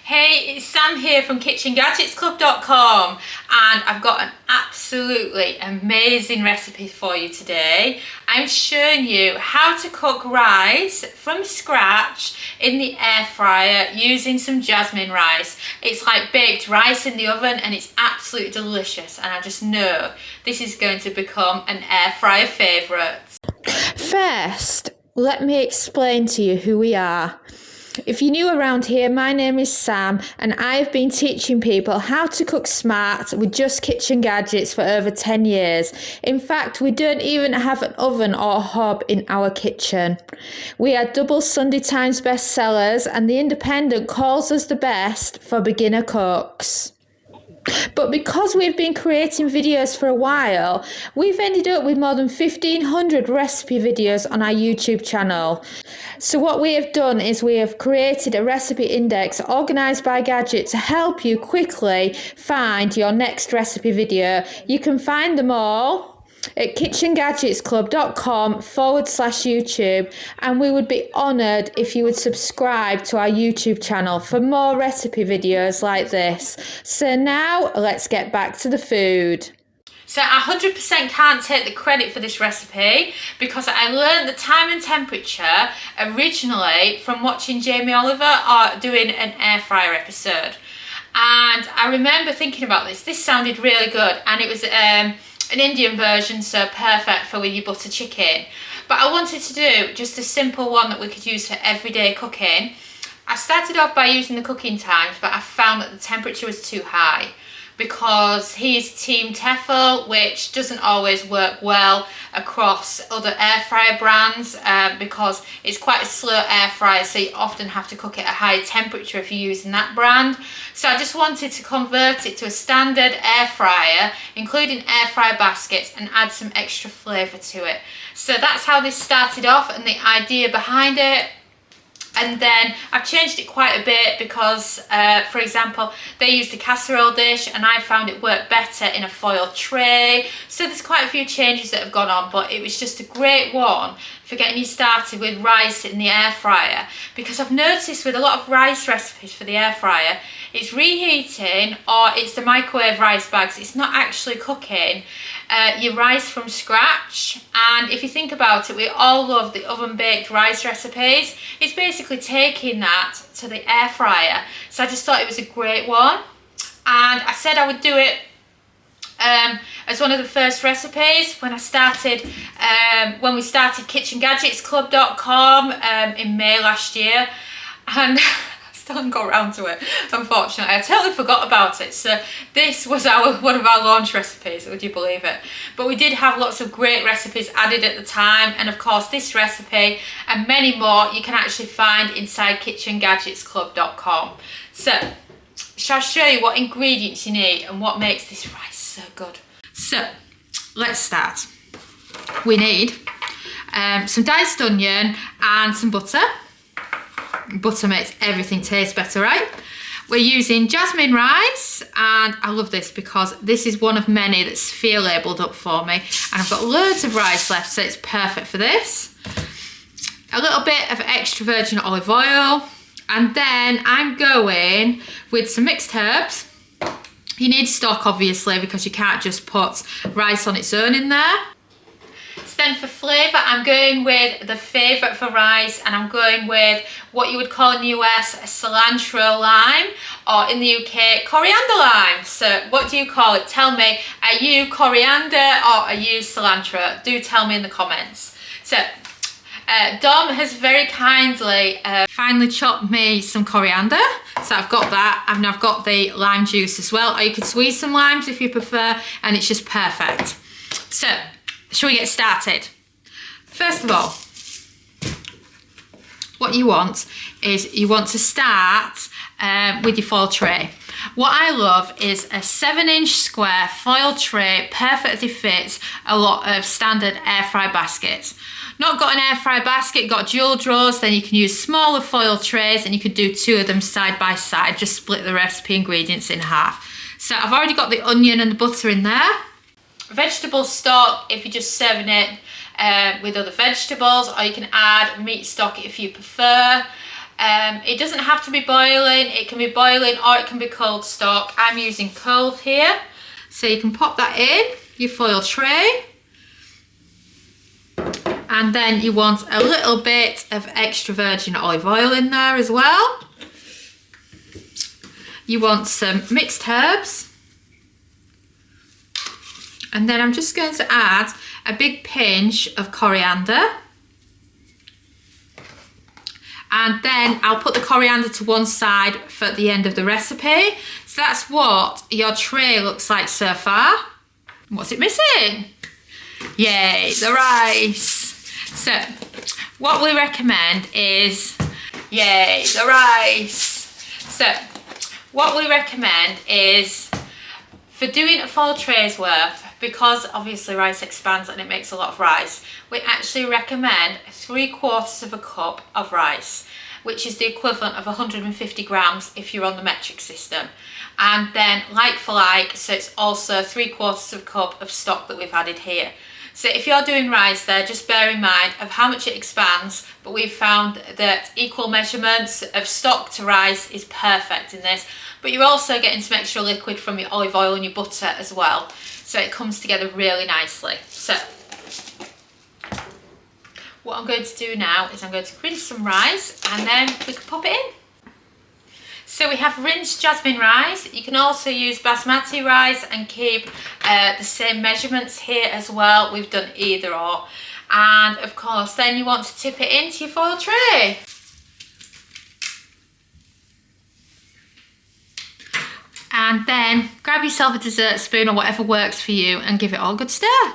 Hey, it's Sam here from KitchenGadgetsClub.com, and I've got an absolutely amazing recipe for you today. I'm showing you how to cook rice from scratch in the air fryer using some jasmine rice. It's like baked rice in the oven and it's absolutely delicious, and I just know this is going to become an air fryer favourite. First, let me explain to you who we are. If you're new around here, my name is Sam and I've been teaching people how to cook smart with just kitchen gadgets for over 10 years. In fact, we don't even have an oven or a hob in our kitchen. We are double Sunday Times bestsellers and The Independent calls us the best for beginner cooks. But because we've been creating videos for a while, we've ended up with more than 1,500 recipe videos on our YouTube channel. So what we have done is we have created a recipe index organised by gadget to help you quickly find your next recipe video. You can find them all at KitchenGadgetsClub.com/YouTube, and we would be honoured if you would subscribe to our YouTube channel for more recipe videos like this. So now let's get back to the food. So I 100% can't take the credit for this recipe because I learned the time and temperature originally from watching Jamie Oliver doing an air fryer episode. And I remember thinking about this. This sounded really good, and it was an Indian version, so perfect for with your butter chicken. But I wanted to do just a simple one that we could use for everyday cooking. I started off by using the cooking times, but I found that the temperature was too high because he's Team Tefal, which doesn't always work well across other air fryer brands because it's quite a slow air fryer, so you often have to cook it at a high temperature if you're using that brand. So I just wanted to convert it to a standard air fryer, including air fryer baskets, and add some extra flavour to it. So that's how this started off and the idea behind it. And then I've changed it quite a bit because, for example, they used a casserole dish and I found it worked better in a foil tray. So there's quite a few changes that have gone on, but it was just a great one for getting you started with rice in the air fryer. Because I've noticed with a lot of rice recipes for the air fryer, it's reheating or it's the microwave rice bags. It's not actually cooking your rice from scratch. And if you think about it, we all love the oven baked rice recipes. It's basically taking that to the air fryer. So I just thought it was a great one, and I said I would do it as one of the first recipes when I started when we started KitchenGadgetsClub.com in May last year, and still haven't got around to it, unfortunately. I totally forgot about it. So this was one of our launch recipes, would you believe it? But we did have lots of great recipes added at the time, and of course this recipe and many more you can actually find inside KitchenGadgetsClub.com. So shall I show you what ingredients you need and what makes this rice so good? So let's start. We need some diced onion and some butter. Butter makes everything taste better, right? We're using jasmine rice, and I love this because this is one of many that's sphere labelled up for me, and I've got loads of rice left, so it's perfect for this. A little bit of extra virgin olive oil, and then I'm going with some mixed herbs. You need stock, obviously, because you can't just put rice on its own in there. Then for flavour, I'm going with the favourite for rice, and I'm going with what you would call in the US a cilantro lime, or in the UK coriander lime. So what do you call it? Tell me, are you coriander or are you cilantro? Do tell me in the comments. So Dom has very kindly finally chopped me some coriander, so I've got that, and I've got the lime juice as well, or you could squeeze some limes if you prefer, and it's just perfect. So shall we get started? First of all, what you want is you want to start with your foil tray. What I love is a 7-inch square foil tray, perfectly fits a lot of standard air fry baskets. Not got an air fry basket, got dual drawers, then you can use smaller foil trays, and you could do 2 of them side by side, just split the recipe ingredients in half. So I've already got the onion and the butter in there. Vegetable stock if you're just serving it with other vegetables, or you can add meat stock if you prefer. It doesn't have to be boiling, it can be boiling or it can be cold stock. I'm using cold here. So you can pop that in your foil tray. And then you want a little bit of extra virgin olive oil in there as well. You want some mixed herbs. And then I'm just going to add a big pinch of coriander. And then I'll put the coriander to one side for the end of the recipe. So that's what your tray looks like so far. What's it missing? Yay, the rice. So what we recommend is, yay, the rice. So what we recommend is, for doing a full tray's worth, because obviously rice expands and it makes a lot of rice, we actually recommend 3/4 of a cup of rice, which is the equivalent of 150 grams if you're on the metric system. And then like for like, so it's also 3/4 of a cup of stock that we've added here. So if you're doing rice there, just bear in mind of how much it expands, but we've found that equal measurements of stock to rice is perfect in this. But you're also getting some extra liquid from your olive oil and your butter as well. So it comes together really nicely. So what I'm going to do now is I'm going to rinse some rice and then we can pop it in. So we have rinsed jasmine rice. You can also use basmati rice and keep the same measurements here as well. We've done either or. And of course, then you want to tip it into your foil tray. And then grab yourself a dessert spoon or whatever works for you and give it all a good stir.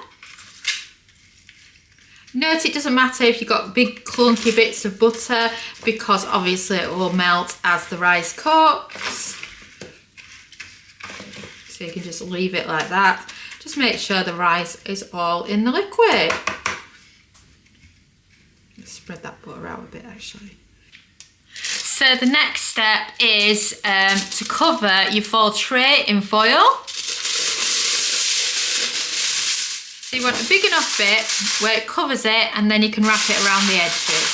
Note it doesn't matter if you've got big clunky bits of butter, because obviously it will melt as the rice cooks. So you can just leave it like that. Just make sure the rice is all in the liquid. Let's spread that butter out a bit actually. So the next step is to cover your foil tray in foil. So you want a big enough bit where it covers it, and then you can wrap it around the edges.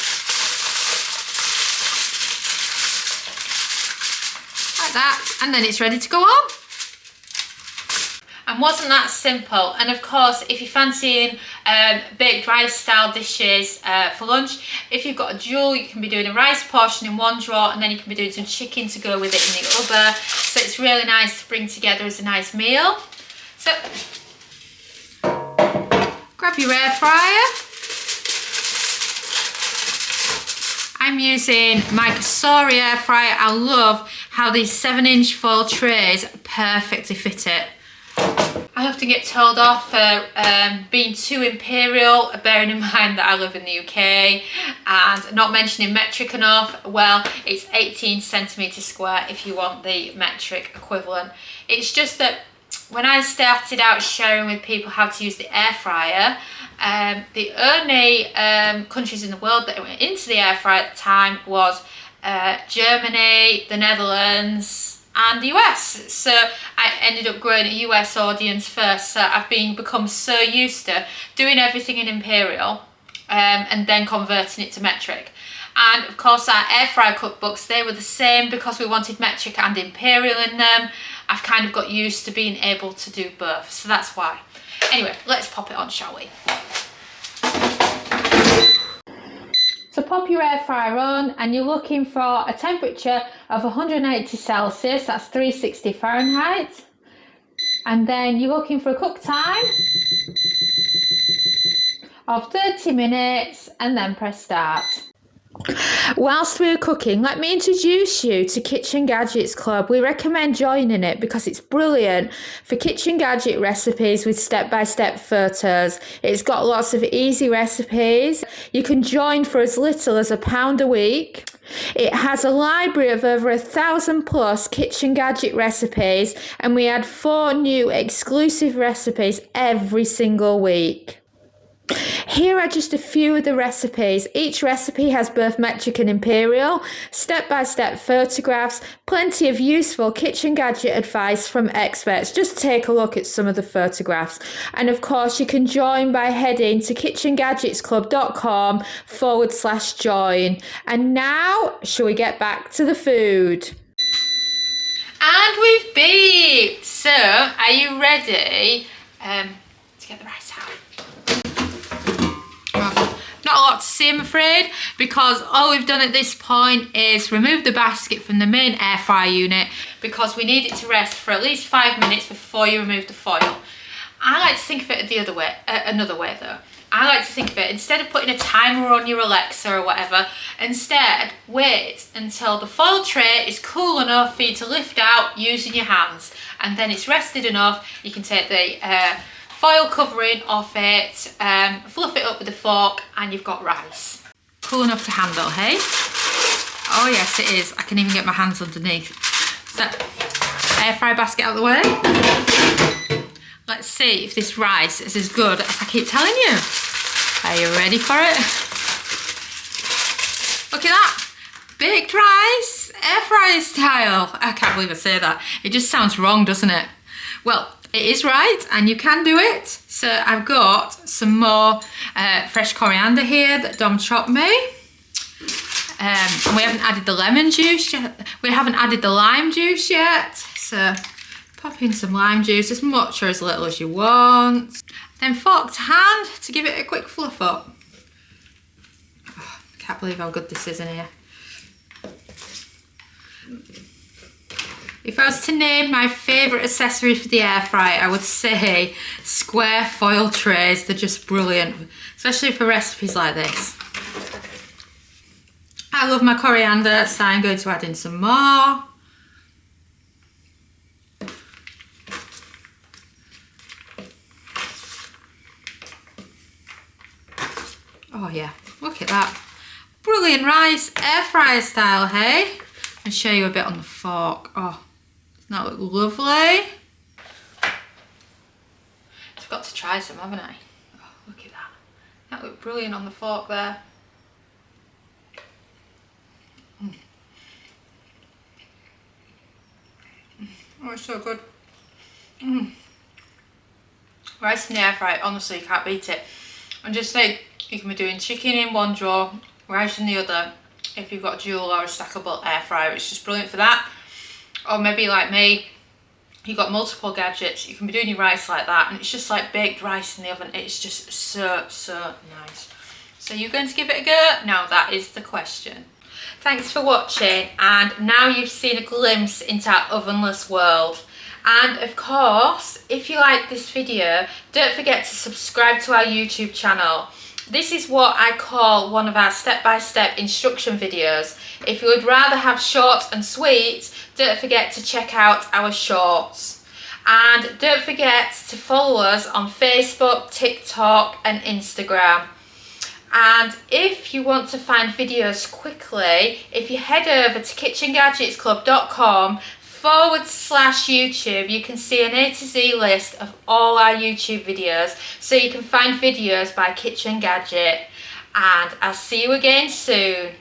Like that, and then it's ready to go on. And wasn't that simple? And of course, if you're fancying baked rice style dishes for lunch, if you've got a dual, you can be doing a rice portion in one drawer and then you can be doing some chicken to go with it in the other. So it's really nice to bring together as a nice meal. So grab your air fryer. I'm using my Cosori air fryer. I love how these 7-inch foil trays perfectly fit it. I often get told off for being too imperial, bearing in mind that I live in the UK, and not mentioning metric enough. Well, it's 18 centimetres square if you want the metric equivalent. It's just that when I started out sharing with people how to use the air fryer, the only countries in the world that went into the air fryer at the time was Germany, the Netherlands, and the US. So I ended up growing a US audience first. So I've become so used to doing everything in imperial and then converting it to metric. And of course our air fryer cookbooks, they were the same because we wanted metric and imperial in them. I've kind of got used to being able to do both, so that's why. Anyway, let's pop it on, shall we? So pop your air fryer on, and you're looking for a temperature of 180 Celsius, that's 360 Fahrenheit. And then you're looking for a cook time of 30 minutes, and then press start. Whilst we're cooking, let me introduce you to Kitchen Gadgets Club. We recommend joining it because it's brilliant for kitchen gadget recipes with step-by-step photos. It's got lots of easy recipes. You can join for as little as £1 a week. It has a library of over 1,000 plus kitchen gadget recipes, and we add 4 new exclusive recipes every single week. Here are just a few of the recipes. Each recipe has both metric and imperial, step-by-step photographs, plenty of useful kitchen gadget advice from experts. Just take a look at some of the photographs. And of course, you can join by heading to KitchenGadgetsClub.com/join. And now, shall we get back to the food? And we've beeped. So, are you ready to get the rice out? Not a lot to see, I'm afraid, because all we've done at this point is remove the basket from the main air fryer unit because we need it to rest for at least 5 minutes before you remove the foil. I like to think of it the other way, another way though. I like to think of it, instead of putting a timer on your Alexa or whatever, instead wait until the foil tray is cool enough for you to lift out using your hands, and then it's rested enough, you can take the foil covering off it, fluff it up with a fork, and you've got rice. Cool enough to handle, hey? Oh yes, it is. I can even get my hands underneath. So, air fry basket out of the way. Let's see if this rice is as good as I keep telling you. Are you ready for it? Look at that. Baked rice, air fryer style. I can't believe I say that. It just sounds wrong, doesn't it? Well, it is right, and you can do it. So I've got some more fresh coriander here that Dom chopped me. And we haven't added the lemon juice yet. We haven't added the lime juice yet. So pop in some lime juice, as much or as little as you want. Then fork to hand to give it a quick fluff up. Oh, I can't believe how good this is in here. If I was to name my favourite accessory for the air fryer, I would say square foil trays. They're just brilliant, especially for recipes like this. I love my coriander, so I'm going to add in some more. Oh yeah, look at that. Brilliant rice, air fryer style, hey? I'll show you a bit on the fork. Oh, doesn't that look lovely? I've got to try some, haven't I? Oh, look at that. That looked brilliant on the fork there. Oh, it's so good. Rice in the air fryer, honestly, you can't beat it. And just think, you can be doing chicken in one drawer, rice in the other. If you've got a dual or a stackable air fryer, it's just brilliant for that. Or maybe like me, you've got multiple gadgets, you can be doing your rice like that, and it's just like baked rice in the oven. It's just so nice. So you're going to give it a go? Now that is the question. Thanks for watching, and now you've seen a glimpse into our ovenless world. And of course, if you like this video, don't forget to subscribe to our YouTube channel. This is what I call one of our step-by-step instruction videos. If you would rather have short and sweet, don't forget to check out our shorts. And don't forget to follow us on Facebook, TikTok and Instagram. And if you want to find videos quickly, if you head over to KitchenGadgetsClub.com/YouTube, you can see an A to Z list of all our YouTube videos, so you can find videos by Kitchen Gadget. And I'll see you again soon.